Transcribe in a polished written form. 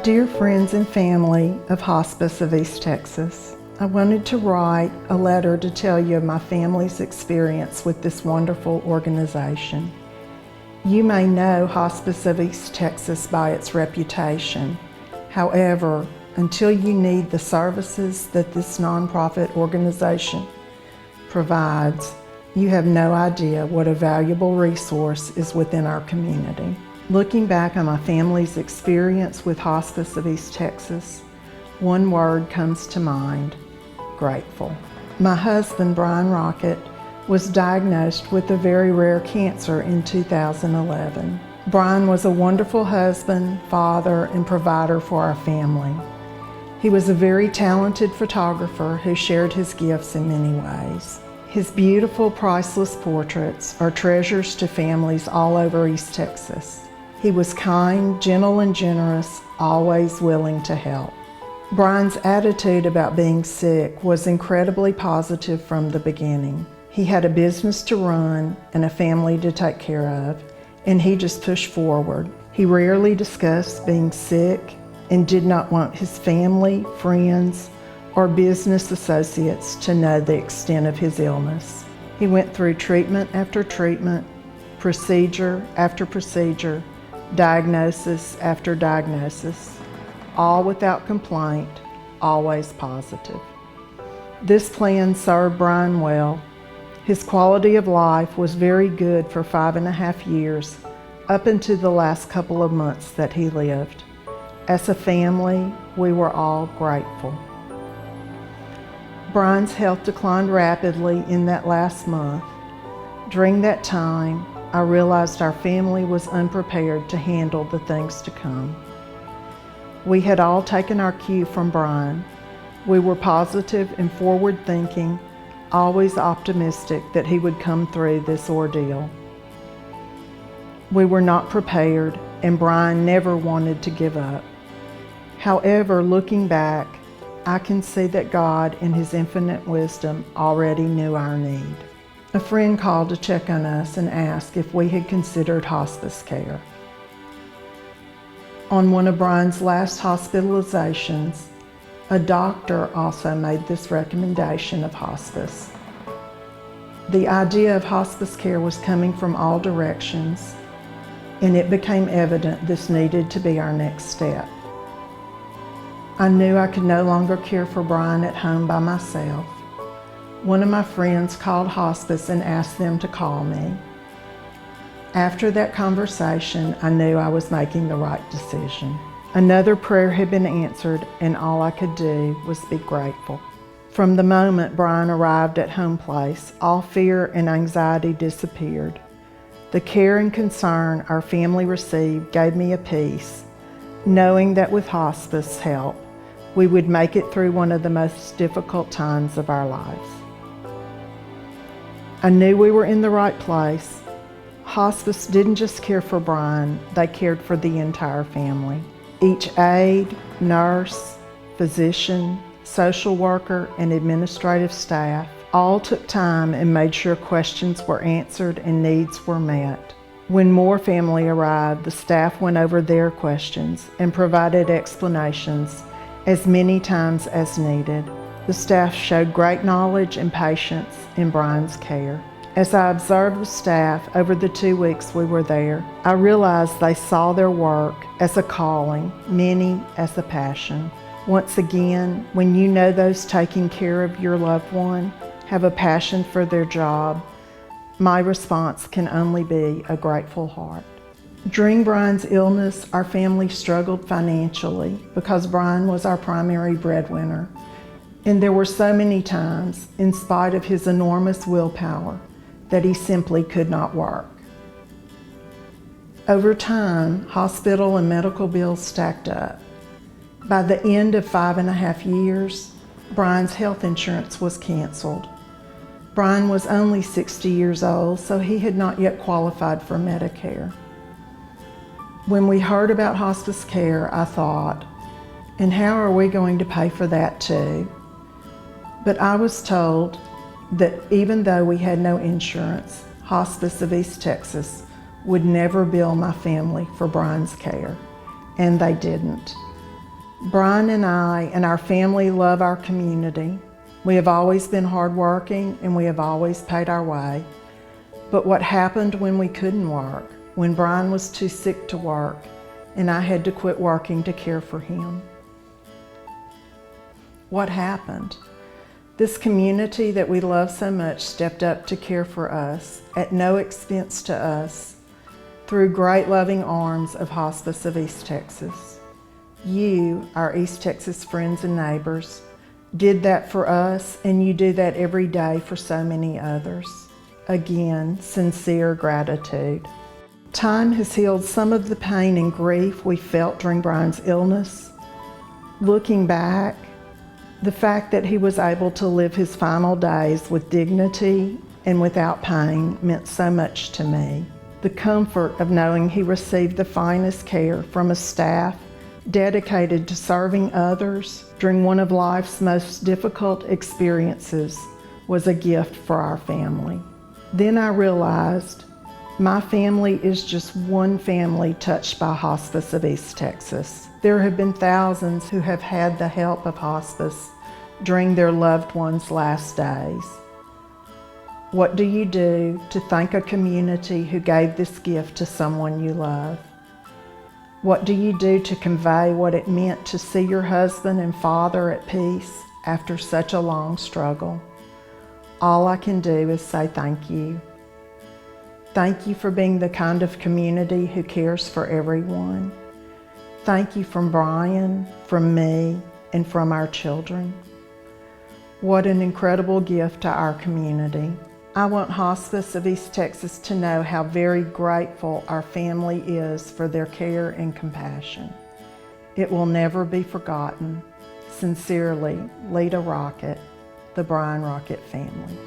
Dear friends and family of Hospice of East Texas, I wanted to write a letter to tell you of my family's experience with this wonderful organization. You may know Hospice of East Texas by its reputation. However, until you need the services that this nonprofit organization provides, you have no idea what a valuable resource is within our community. Looking back on my family's experience with Hospice of East Texas, one word comes to mind: grateful. My husband, Brian Rockett, was diagnosed with a very rare cancer in 2011. Brian was a wonderful husband, father, and provider for our family. He was a very talented photographer who shared his gifts in many ways. His beautiful, priceless portraits are treasures to families all over East Texas. He was kind, gentle, and generous, always willing to help. Brian's attitude about being sick was incredibly positive from the beginning. He had a business to run and a family to take care of, and he just pushed forward. He rarely discussed being sick and did not want his family, friends, or business associates to know the extent of his illness. He went through treatment after treatment, procedure after procedure, diagnosis after diagnosis, all without complaint, always positive. This plan served Brian well. His quality of life was very good for 5.5 years, up into the last couple of months that he lived. As a family, we were all grateful. Brian's health declined rapidly in that last month. During that time, I realized our family was unprepared to handle the things to come. We had all taken our cue from Brian. We were positive and forward-thinking, always optimistic that he would come through this ordeal. We were not prepared, and Brian never wanted to give up. However, looking back, I can see that God, in His infinite wisdom, already knew our need. A friend called to check on us and asked if we had considered hospice care. On one of Brian's last hospitalizations, a doctor also made this recommendation of hospice. The idea of hospice care was coming from all directions, and it became evident this needed to be our next step. I knew I could no longer care for Brian at home by myself. One of my friends called hospice and asked them to call me. After that conversation, I knew I was making the right decision. Another prayer had been answered, and all I could do was be grateful. From the moment Brian arrived at Home Place, all fear and anxiety disappeared. The care and concern our family received gave me a peace, knowing that with hospice help, we would make it through one of the most difficult times of our lives. I knew we were in the right place. Hospice didn't just care for Brian, they cared for the entire family. Each aide, nurse, physician, social worker, and administrative staff all took time and made sure questions were answered and needs were met. When more family arrived, the staff went over their questions and provided explanations as many times as needed. The staff showed great knowledge and patience in Brian's care. As I observed the staff over the 2 weeks we were there, I realized they saw their work as a calling, many as a passion. Once again, when you know those taking care of your loved one have a passion for their job, my response can only be a grateful heart. During Brian's illness, our family struggled financially because Brian was our primary breadwinner. And there were so many times, in spite of his enormous willpower, that he simply could not work. Over time, hospital and medical bills stacked up. By the end of 5.5 years, Brian's health insurance was canceled. Brian was only 60 years old, so he had not yet qualified for Medicare. When we heard about hospice care, I thought, and how are we going to pay for that too? But I was told that even though we had no insurance, Hospice of East Texas would never bill my family for Brian's care, and they didn't. Brian and I and our family love our community. We have always been hardworking and we have always paid our way. But what happened when we couldn't work, when Brian was too sick to work and I had to quit working to care for him? What happened? This community that we love so much stepped up to care for us at no expense to us through great loving arms of Hospice of East Texas. You, our East Texas friends and neighbors, did that for us, and you do that every day for so many others. Again, sincere gratitude. Time has healed some of the pain and grief we felt during Brian's illness. Looking back, the fact that he was able to live his final days with dignity and without pain meant so much to me. The comfort of knowing he received the finest care from a staff dedicated to serving others during one of life's most difficult experiences was a gift for our family. Then I realized my family is just one family touched by Hospice of East Texas. There have been thousands who have had the help of hospice during their loved ones' last days. What do you do to thank a community who gave this gift to someone you love? What do you do to convey what it meant to see your husband and father at peace after such a long struggle? All I can do is say thank you. Thank you for being the kind of community who cares for everyone. Thank you from Brian, from me, and from our children. What an incredible gift to our community. I want Hospice of East Texas to know how very grateful our family is for their care and compassion. It will never be forgotten. Sincerely, Lita Rockett, the Brian Rockett family.